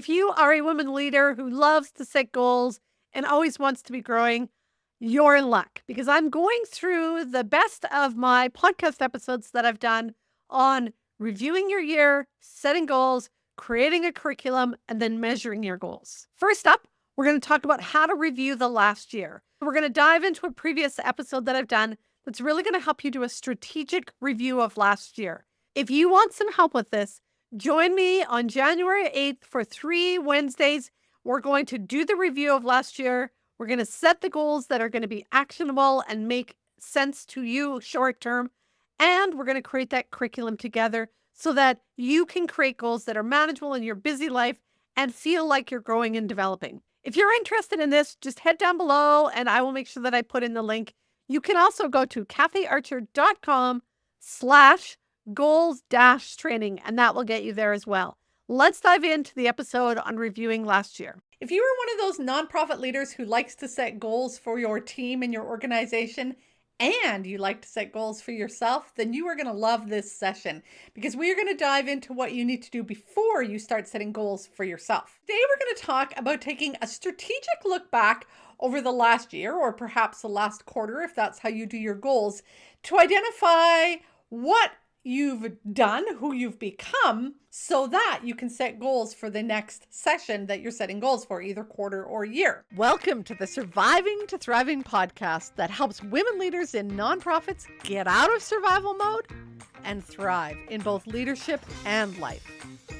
If you are a woman leader who loves to set goals and always wants to be growing, you're in luck because I'm going through the best of my podcast episodes that I've done on reviewing your year, setting goals, creating a curriculum, and then measuring your goals. First up, we're going to talk about how to review the last year. We're going to dive into a previous episode that I've done that's really going to help you do a strategic review of last year. If you want some help with this, join me on January 8th for 3 Wednesdays. We're going to do the review of last year. We're going to set the goals that are going to be actionable and make sense to you short term. And we're going to create that curriculum together so that you can create goals that are manageable in your busy life and feel like you're growing and developing. If you're interested in this, just head down below and I will make sure that I put in the link. You can also go to kathyarcher.com/goals-training, and that will get you there as well. Let's dive into the episode on reviewing last year. If you are one of those nonprofit leaders who likes to set goals for your team and your organization, and you like to set goals for yourself, then you are going to love this session because we are going to dive into what you need to do before you start setting goals for yourself. Today, we're going to talk about taking a strategic look back over the last year, or perhaps the last quarter, if that's how you do your goals, to identify what you've done, who you've become, so that you can set goals for the next session that you're setting goals for, either quarter or year. Welcome to the Surviving to Thriving podcast that helps women leaders in nonprofits get out of survival mode and thrive in both leadership and life.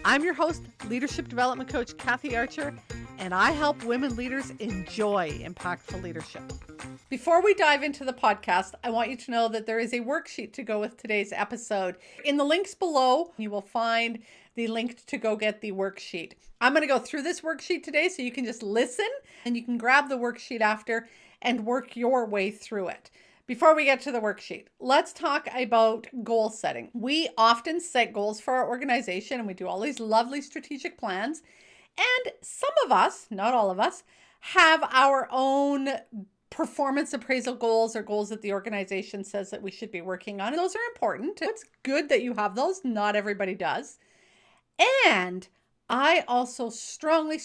I'm your host, leadership development coach Kathy Archer, and I help women leaders enjoy impactful leadership. Before we dive into the podcast, I want you to know that there is a worksheet to go with today's episode. In the links below, you will find the link to go get the worksheet. I'm going to go through this worksheet today so you can just listen and you can grab the worksheet after and work your way through it. Before we get to the worksheet, let's talk about goal setting. We often set goals for our organization and we do all these lovely strategic plans. And some of us, not all of us, have our own performance appraisal goals or goals that the organization says that we should be working on. Those are important. It's good that you have those. Not everybody does. And I also strongly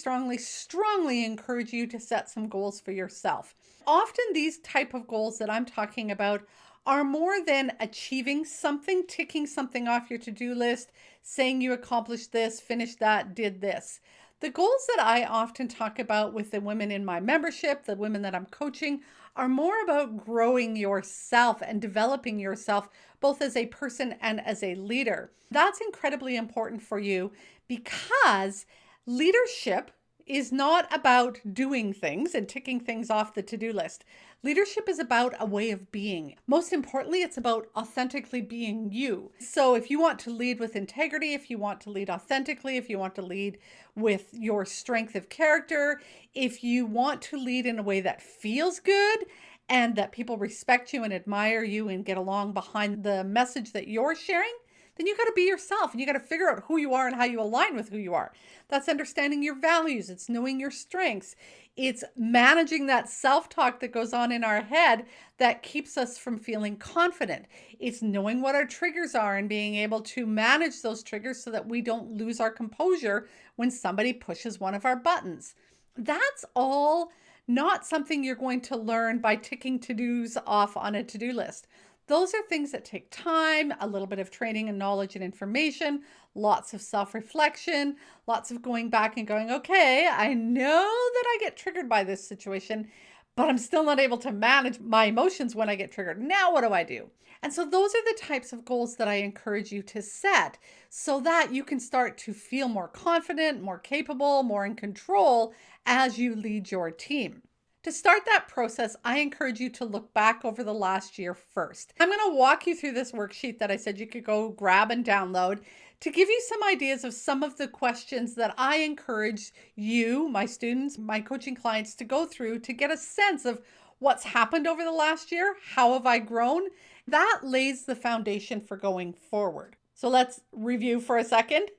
encourage you to set some goals for yourself. Often these type of goals that I'm talking about are more than achieving something, ticking something off your to-do list, saying you accomplished this, finished that, did this. The goals that I often talk about with the women in my membership, the women that I'm coaching, are more about growing yourself and developing yourself, both as a person and as a leader. That's incredibly important for you because leadership is not about doing things and ticking things off the to-do list. Leadership is about a way of being. Most importantly, it's about authentically being you. So if you want to lead with integrity, if you want to lead authentically, if you want to lead with your strength of character, if you want to lead in a way that feels good and that people respect you and admire you and get along behind the message that you're sharing, then you got to be yourself and you got to figure out who you are and how you align with who you are. That's understanding your values. It's knowing your strengths. It's managing that self-talk that goes on in our head that keeps us from feeling confident. It's knowing what our triggers are and being able to manage those triggers so that we don't lose our composure when somebody pushes one of our buttons. That's all not something you're going to learn by ticking to-dos off on a to-do list. Those are things that take time, a little bit of training and knowledge and information, lots of self-reflection, lots of going back and going, okay, I know that I get triggered by this situation, but I'm still not able to manage my emotions when I get triggered. Now what do I do? And so those are the types of goals that I encourage you to set so that you can start to feel more confident, more capable, more in control as you lead your team. To start that process, I encourage you to look back over the last year first. I'm going to walk you through this worksheet that I said you could go grab and download to give you some ideas of some of the questions that I encourage you, my students, my coaching clients to go through to get a sense of what's happened over the last year, how have I grown. That lays the foundation for going forward. So let's review for a second.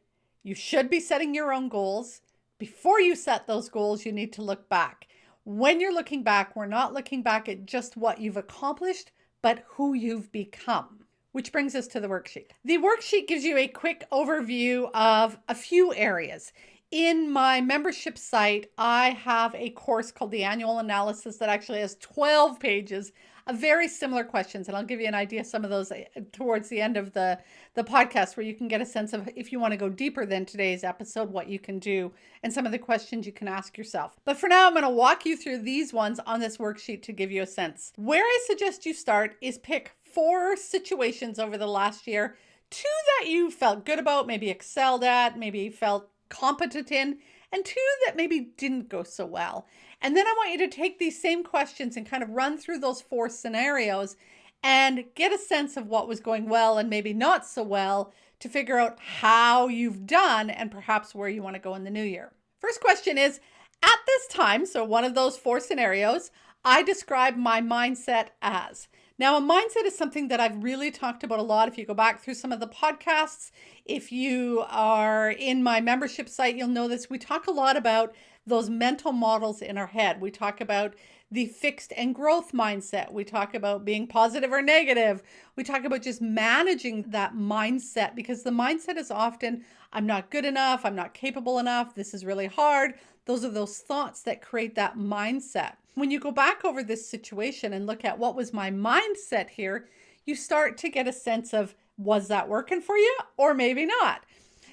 You should be setting your own goals. Before you set those goals, you need to look back. When you're looking back, we're not looking back at just what you've accomplished, but who you've become. Which brings us to the worksheet. The worksheet gives you a quick overview of a few areas. In my membership site, I have a course called the Annual Analysis that actually has 12 pages of very similar questions. And I'll give you an idea of some of those towards the end of the podcast, where you can get a sense of, if you want to go deeper than today's episode, what you can do and some of the questions you can ask yourself. But for now, I'm going to walk you through these ones on this worksheet to give you a sense. Where I suggest you start is pick 4 situations over the last year, 2 that you felt good about, maybe excelled at, maybe felt competent in, and 2 that maybe didn't go so well. And then I want you to take these same questions and kind of run through those 4 scenarios and get a sense of what was going well and maybe not so well, to figure out how you've done and perhaps where you want to go in the new year. First question is, at this time, so one of those 4 scenarios, I describe my mindset as. Now, a mindset is something that I've really talked about a lot. If you go back through some of the podcasts, if you are in my membership site, you'll know this. We talk a lot about those mental models in our head. We talk about the fixed and growth mindset. We talk about being positive or negative. We talk about just managing that mindset, because the mindset is often, I'm not good enough, I'm not capable enough, this is really hard. Those are those thoughts that create that mindset. When you go back over this situation and look at what was my mindset here, you start to get a sense of, was that working for you or maybe not?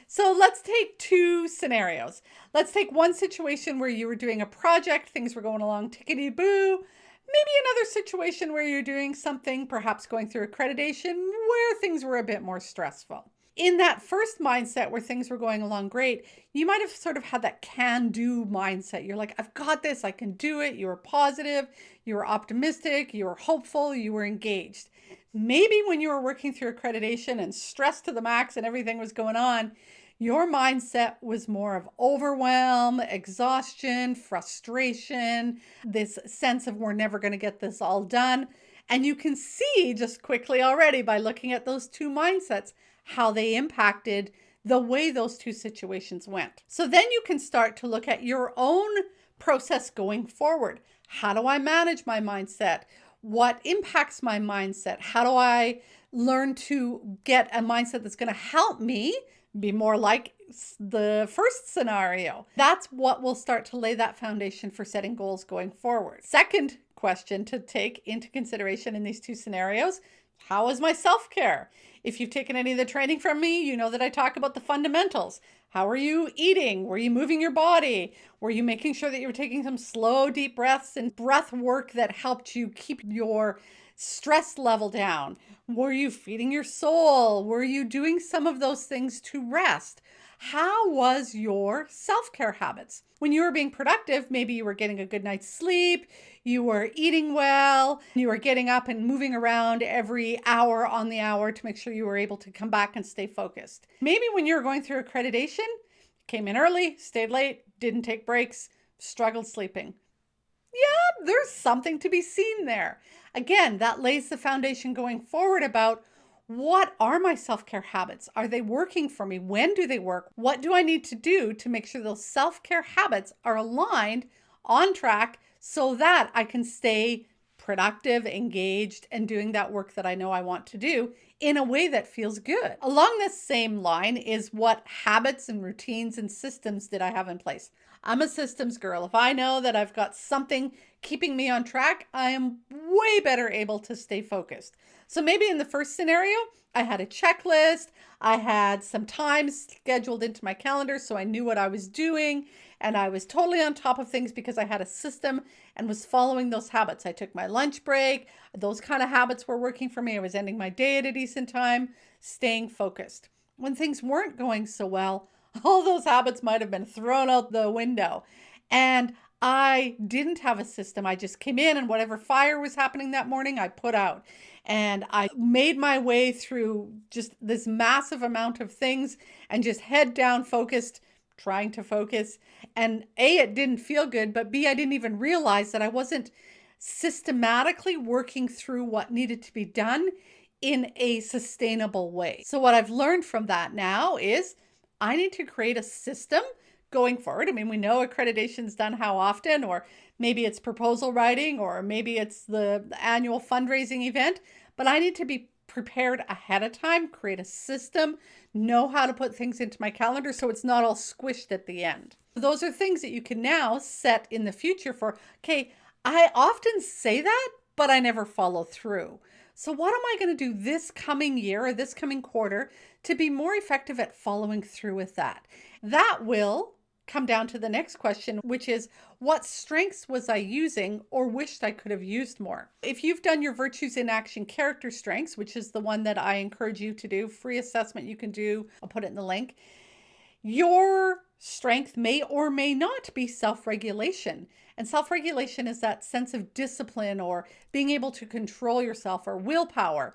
So let's take 2 scenarios. Let's take one situation where you were doing a project, things were going along tickety-boo. Maybe another situation where you're doing something, perhaps going through accreditation, where things were a bit more stressful. In that first mindset where things were going along great, you might have sort of had that can-do mindset. You're like, I've got this, I can do it. You were positive, you were optimistic, you were hopeful, you were engaged. Maybe when you were working through accreditation and stressed to the max and everything was going on, your mindset was more of overwhelm, exhaustion, frustration, this sense of, we're never going to get this all done. And you can see just quickly already by looking at those 2 mindsets how they impacted the way those 2 situations went. So then you can start to look at your own process going forward. How do I manage my mindset? What impacts my mindset? How do I learn to get a mindset that's going to help me be more like the first scenario? That's what will start to lay that foundation for setting goals going forward. Second question to take into consideration in these 2 scenarios: how is my self-care? If you've taken any of the training from me, you know that I talk about the fundamentals. How are you eating? Were you moving your body? Were you making sure that you were taking some slow, deep breaths and breath work that helped you keep your stress level down? Were you feeding your soul? Were you doing some of those things to rest? How was your self-care habits? When you were being productive, maybe you were getting a good night's sleep, you were eating well, you were getting up and moving around every hour on the hour to make sure you were able to come back and stay focused. Maybe when you were going through accreditation, came in early, stayed late, didn't take breaks, struggled sleeping. Yeah, there's something to be seen there. Again, that lays the foundation going forward about, what are my self-care habits? Are they working for me? When do they work? What do I need to do to make sure those self-care habits are aligned, on track, so that I can stay productive, engaged, and doing that work that I know I want to do in a way that feels good? Along this same line is, what habits and routines and systems did I have in place? I'm a systems girl. If I know that I've got something keeping me on track, I am way better able to stay focused. So maybe in the first scenario, I had a checklist. I had some time scheduled into my calendar, so I knew what I was doing, and I was totally on top of things because I had a system and was following those habits. I took my lunch break. Those kind of habits were working for me. I was ending my day at a decent time, staying focused. When things weren't going so well, all those habits might have been thrown out the window. And I didn't have a system. I just came in, and whatever fire was happening that morning, I put out. And I made my way through just this massive amount of things and just head down focused, trying to focus. And A, it didn't feel good, but B, I didn't even realize that I wasn't systematically working through what needed to be done in a sustainable way. So what I've learned from that now is, I need to create a system going forward. I mean, we know accreditation's done how often, or maybe it's proposal writing, or maybe it's the annual fundraising event, but I need to be prepared ahead of time, create a system, know how to put things into my calendar so it's not all squished at the end. Those are things that you can now set in the future for, okay, I often say that, but I never follow through. So what am I going to do this coming year or this coming quarter to be more effective at following through with that? That will come down to the next question, which is what strengths was I using or wished I could have used more? If you've done your virtues in action character strengths, which is the one that I encourage you to do, free assessment you can do, I'll put it in the link. Your strength may or may not be self-regulation. And self-regulation is that sense of discipline or being able to control yourself or willpower.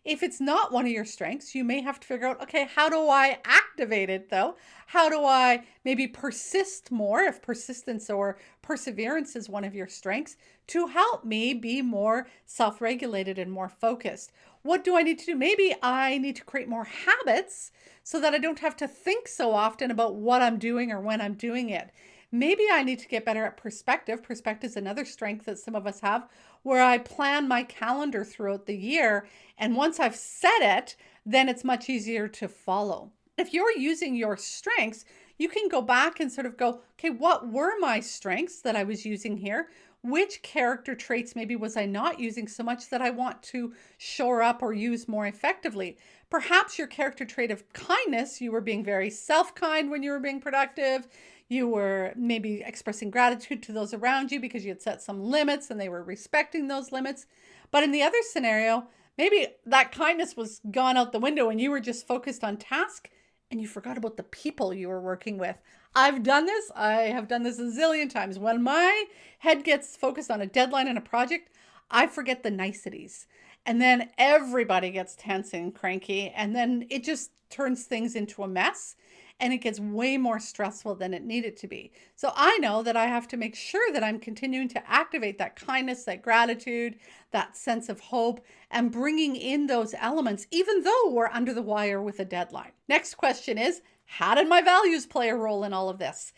If it's not one of your strengths, you may have to figure out, okay, how do I activate it though? How do I maybe persist more, if persistence or perseverance is one of your strengths, to help me be more self-regulated and more focused? What do I need to do? Maybe I need to create more habits so that I don't have to think so often about what I'm doing or when I'm doing it. Maybe I need to get better at perspective. Perspective is another strength that some of us have, where I plan my calendar throughout the year. And once I've set it, then it's much easier to follow. If you're using your strengths, you can go back and sort of go, okay, what were my strengths that I was using here? Which character traits maybe was I not using so much that I want to shore up or use more effectively? Perhaps your character trait of kindness, you were being very self-kind when you were being productive. You were maybe expressing gratitude to those around you because you had set some limits and they were respecting those limits. But in the other scenario, maybe that kindness was gone out the window and you were just focused on task and you forgot about the people you were working with. I've done this. I have done this a zillion times. When my head gets focused on a deadline and a project, I forget the niceties. And then everybody gets tense and cranky. And then it just turns things into a mess. And it gets way more stressful than it needed to be. So I know that I have to make sure that I'm continuing to activate that kindness, that gratitude, that sense of hope, and bringing in those elements, even though we're under the wire with a deadline. Next question is, how did my values play a role in all of this?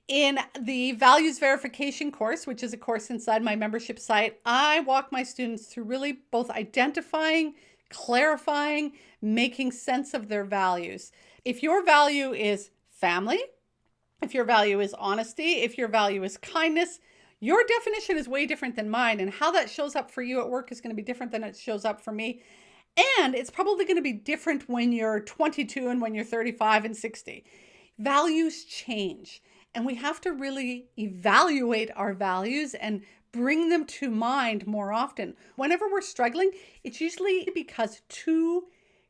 In the values verification course, which is a course inside my membership site, I walk my students through really both identifying, clarifying, making sense of their values. If your value is family, if your value is honesty, if your value is kindness, your definition is way different than mine. And how that shows up for you at work is going to be different than it shows up for me. And it's probably going to be different when you're 22 and when you're 35 and 60. Values change. And we have to really evaluate our values and bring them to mind more often. Whenever we're struggling, it's usually because two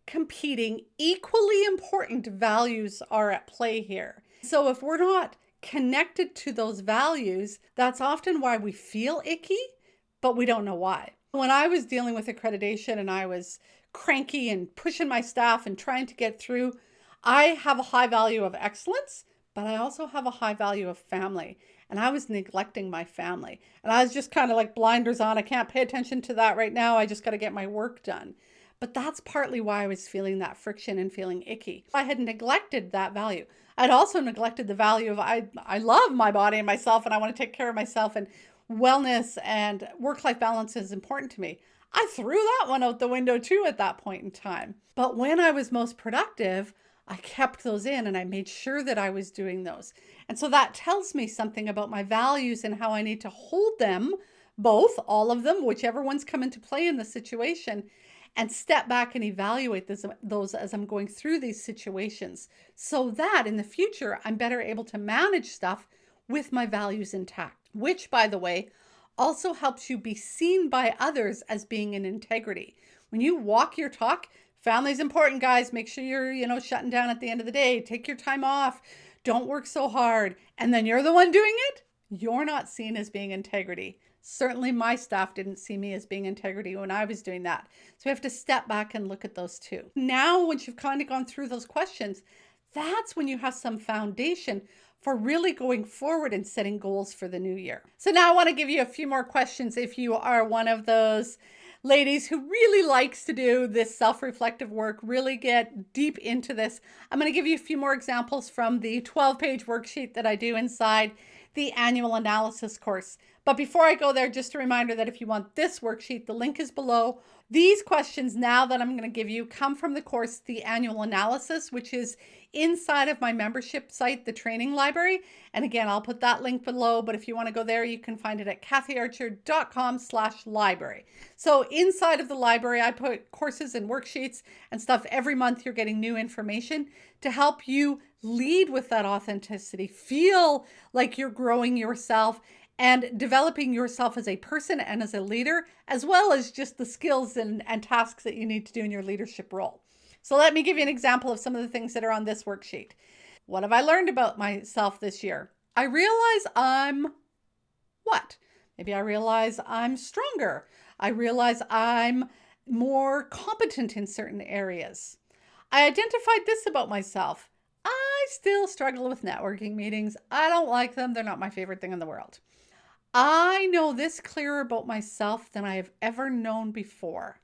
competing, equally important values are at play here. So if we're not connected to those values, that's often why we feel icky, but we don't know why. When I was dealing with accreditation and I was cranky and pushing my staff and trying to get through, I have a high value of excellence, but I also have a high value of family. And I was neglecting my family. And I was just kind of like blinders on. I can't pay attention to that right now. I just got to get my work done. But that's partly why I was feeling that friction and feeling icky. I had neglected that value. I'd also neglected the value of I love my body and myself and I want to take care of myself, and wellness and work-life balance is important to me. I threw that one out the window too at that point in time. But when I was most productive, I kept those in and I made sure that I was doing those. And so that tells me something about my values and how I need to hold them, both, all of them, whichever ones come into play in the situation, and step back and evaluate those as I'm going through these situations so that in the future, I'm better able to manage stuff with my values intact, which, by the way, also helps you be seen by others as being in integrity. When you walk your talk, family's important, guys. Make sure you're, shutting down at the end of the day. Take your time off. Don't work so hard. And then you're the one doing it. You're not seen as being integrity. Certainly my staff didn't see me as being integrity when I was doing that. So we have to step back and look at those too. Now, once you've kind of gone through those questions, that's when you have some foundation for really going forward and setting goals for the new year. So now I want to give you a few more questions if you are one of those ladies who really likes to do this self-reflective work, really get deep into this. I'm going to give you a few more examples from the 12-page worksheet that I do inside the annual analysis course. But before I go there, just a reminder that if you want this worksheet, the link is below. These questions now that I'm going to give you come from the course, The Annual Analysis, which is inside of my membership site, the training library. And again, I'll put that link below, but if you want to go there, you can find it at kathyarcher.com/library. So inside of the library, I put courses and worksheets and stuff. Every month you're getting new information to help you lead with that authenticity, feel like you're growing yourself and developing yourself as a person and as a leader, as well as just the skills and tasks that you need to do in your leadership role. So let me give you an example of some of the things that are on this worksheet. What have I learned about myself this year? I realize I'm what? Maybe I realize I'm stronger. I realize I'm more competent in certain areas. I identified this about myself. I still struggle with networking meetings. I don't like them. They're not my favorite thing in the world. I know this clearer about myself than I have ever known before.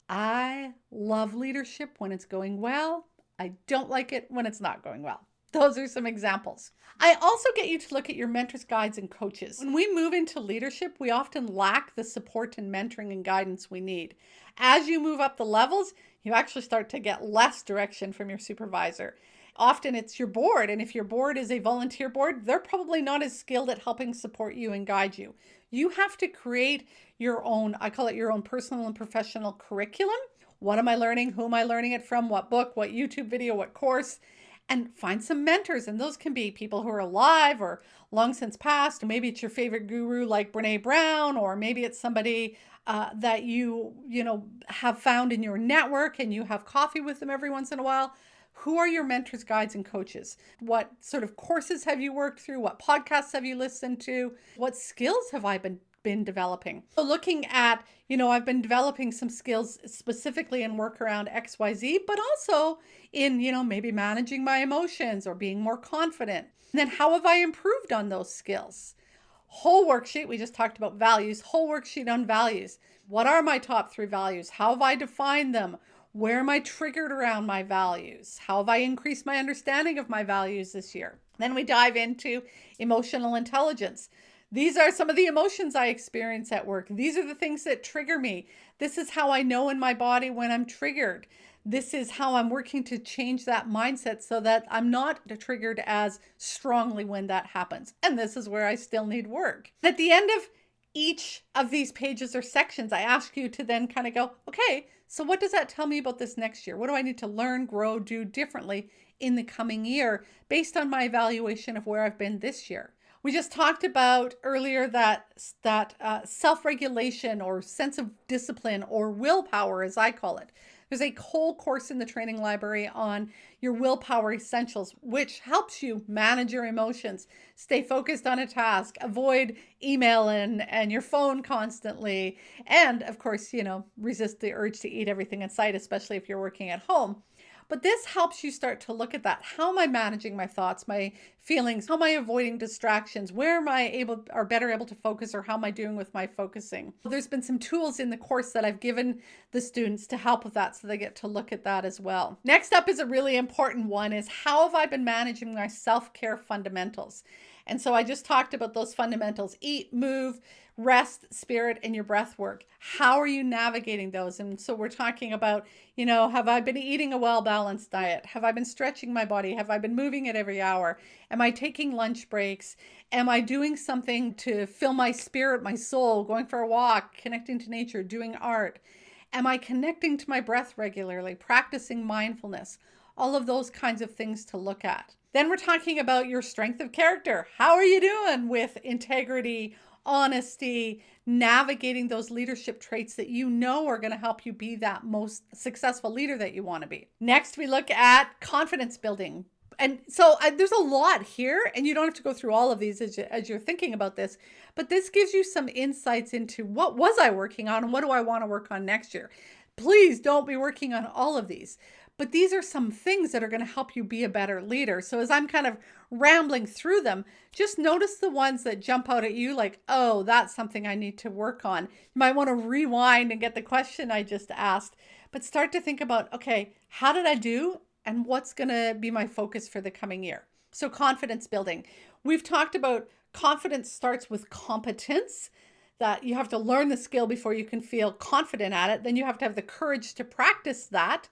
I love leadership when it's going well. I don't like it when it's not going well. Those are some examples. I also get you to look at your mentors, guides, and coaches. When we move into leadership, we often lack the support and mentoring and guidance we need. As you move up the levels, you actually start to get less direction from your supervisor. Often it's your board, and if your board is a volunteer board, they're probably not as skilled at helping support you and guide you. You have to create your own, I call it your own personal and professional curriculum. What am I learning? Who am I learning it from? What book? What YouTube video? What course? And find some mentors. And those can be people who are alive or long since passed. Or maybe it's your favorite guru like Brene Brown, or maybe it's somebody that you have found in your network and you have coffee with them every once in a while. Who are your mentors, guides, and coaches? What sort of courses have you worked through? What podcasts have you listened to? What skills have I been developing? So looking at, I've been developing some skills specifically in work around XYZ, but also in, maybe managing my emotions or being more confident. And then how have I improved on those skills? Whole worksheet, we just talked about values, whole worksheet on values. What are my top 3 values? How have I defined them? Where am I triggered around my values? How have I increased my understanding of my values this year? Then we dive into emotional intelligence. These are some of the emotions I experience at work. These are the things that trigger me. This is how I know in my body when I'm triggered. This is how I'm working to change that mindset so that I'm not triggered as strongly when that happens. And this is where I still need work. At the end of each of these pages or sections, I ask you to then kind of go, okay, so what does that tell me about this next year? What do I need to learn, grow, do differently in the coming year based on my evaluation of where I've been this year? We just talked about earlier that self-regulation or sense of discipline or willpower, as I call it. There's a whole course in the training library on your willpower essentials, which helps you manage your emotions, stay focused on a task, avoid email and your phone constantly, and of course, resist the urge to eat everything in sight, especially if you're working at home. But this helps you start to look at that. How am I managing my thoughts, my feelings? How am I avoiding distractions? Where am I better able to focus, or how am I doing with my focusing? There's been some tools in the course that I've given the students to help with that, so they get to look at that as well. Next up is a really important one, is how have I been managing my self-care fundamentals? And so I just talked about those fundamentals: eat, move, rest, spirit, and your breath work. How are you navigating those? And so we're talking about, have I been eating a well-balanced diet? Have I been stretching my body? Have I been moving it every hour? Am I taking lunch breaks? Am I doing something to fill my spirit, my soul, going for a walk, connecting to nature, doing art? Am I connecting to my breath regularly, practicing mindfulness? All of those kinds of things to look at. Then we're talking about your strength of character. How are you doing with integrity, honesty, navigating those leadership traits that are going to help you be that most successful leader that you want to be? Next, we look at confidence building. And so there's a lot here, and you don't have to go through all of these as you're thinking about this, but this gives you some insights into what was I working on and what do I want to work on next year. Please don't be working on all of these, but these are some things that are going to help you be a better leader. So as I'm kind of rambling through them, just notice the ones that jump out at you like, oh, that's something I need to work on. You might want to rewind and get the question I just asked, but start to think about, okay, how did I do? And what's going to be my focus for the coming year? So confidence building. We've talked about confidence starts with competence. that you have to learn the skill before you can feel confident at it. Then you have to have the courage to practice that.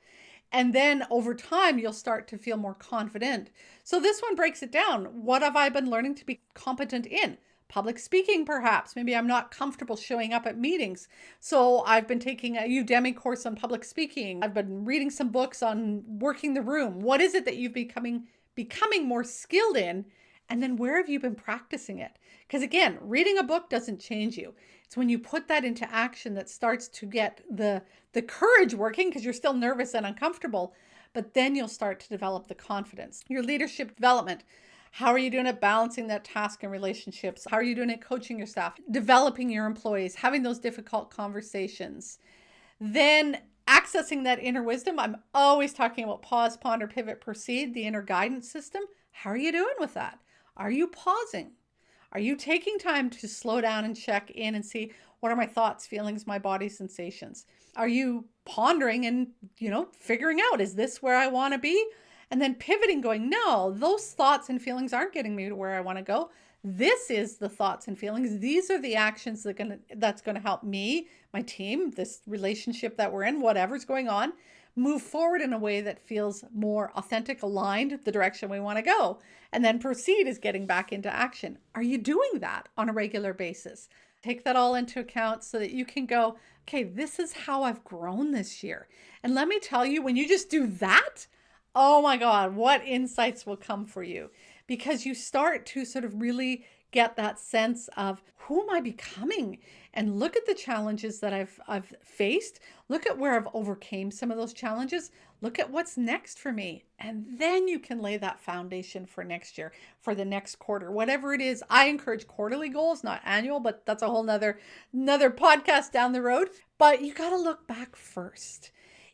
And then over time, you'll start to feel more confident. So this one breaks it down. What have I been learning to be competent in? Public speaking, perhaps. Maybe I'm not comfortable showing up at meetings. So I've been taking a Udemy course on public speaking. I've been reading some books on working the room. What is it that you've becoming more skilled in? And then where have you been practicing it? Because again, reading a book doesn't change you. It's when you put that into action that starts to get the courage working, because you're still nervous and uncomfortable, but then you'll start to develop the confidence. Your leadership development. How are you doing at balancing that task and relationships? How are you doing at coaching your staff, developing your employees, having those difficult conversations? Then accessing that inner wisdom. I'm always talking about pause, ponder, pivot, proceed, the inner guidance system. How are you doing with that? Are you pausing? Are you taking time to slow down and check in and see, what are my thoughts, feelings, my body sensations? Are you pondering and, figuring out, is this where I want to be? And then pivoting, going, no, those thoughts and feelings aren't getting me to where I want to go. This is the thoughts and feelings. These are the actions that's going to help me, my team, this relationship that we're in, whatever's going on, move forward in a way that feels more authentic, aligned the direction we want to go. And then proceed is getting back into action. Are you doing that on a regular basis? Take that all into account so that you can go, okay, this is how I've grown this year. And let me tell you, when you just do that, oh my God, what insights will come for you, because you start to sort of really get that sense of, who am I becoming? And look at the challenges that I've faced. Look at where I've overcame some of those challenges. Look at what's next for me. And then you can lay that foundation for next year, for the next quarter, whatever it is. I encourage quarterly goals, not annual, but that's a whole nother podcast down the road. But you got to look back first.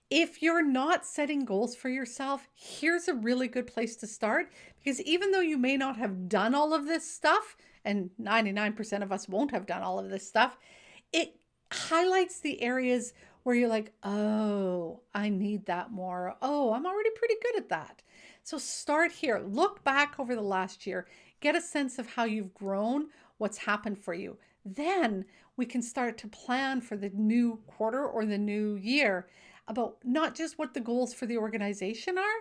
If you're not setting goals for yourself, here's a really good place to start, because even though you may not have done all of this stuff, and 99% of us won't have done all of this stuff, it highlights the areas where you're like, oh, I need that more. Oh, I'm already pretty good at that. So start here. Look back over the last year. Get a sense of how you've grown, what's happened for you. Then we can start to plan for the new quarter or the new year about not just what the goals for the organization are,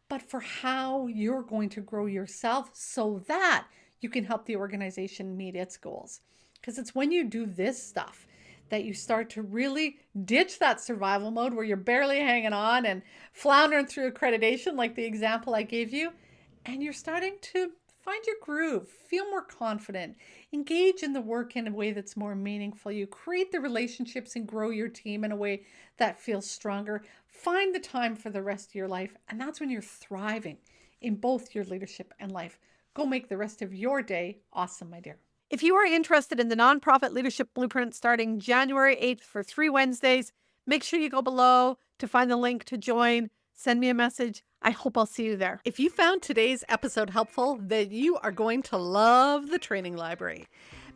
but for how you're going to grow yourself so that you can help the organization meet its goals. Because it's when you do this stuff that you start to really ditch that survival mode where you're barely hanging on and floundering through accreditation, like the example I gave you, and you're starting to find your groove, feel more confident, engage in the work in a way that's more meaningful. You create the relationships and grow your team in a way that feels stronger. Find the time for the rest of your life. And that's when you're thriving in both your leadership and life. Go make the rest of your day awesome, my dear. If you are interested in the Nonprofit Leadership Blueprint starting January 8th for 3 Wednesdays, make sure you go below to find the link to join. Send me a message. I hope I'll see you there. If you found today's episode helpful, then you are going to love the training library.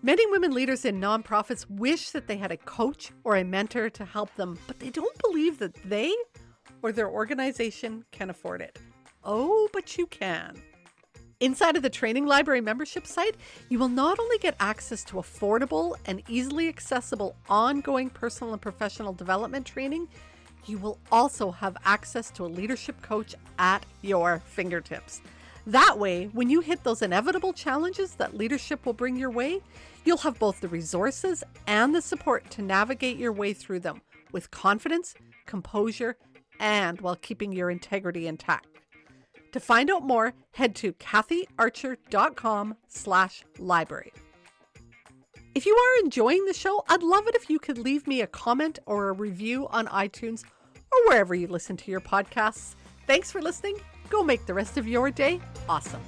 Many women leaders in nonprofits wish that they had a coach or a mentor to help them, but they don't believe that they or their organization can afford it. Oh, but you can. Inside of the Training Library membership site, you will not only get access to affordable and easily accessible ongoing personal and professional development training, you will also have access to a leadership coach at your fingertips. That way, when you hit those inevitable challenges that leadership will bring your way, you'll have both the resources and the support to navigate your way through them with confidence, composure, and while keeping your integrity intact. To find out more, head to kathyarcher.com/library. If you are enjoying the show, I'd love it if you could leave me a comment or a review on iTunes or wherever you listen to your podcasts. Thanks for listening. Go make the rest of your day awesome.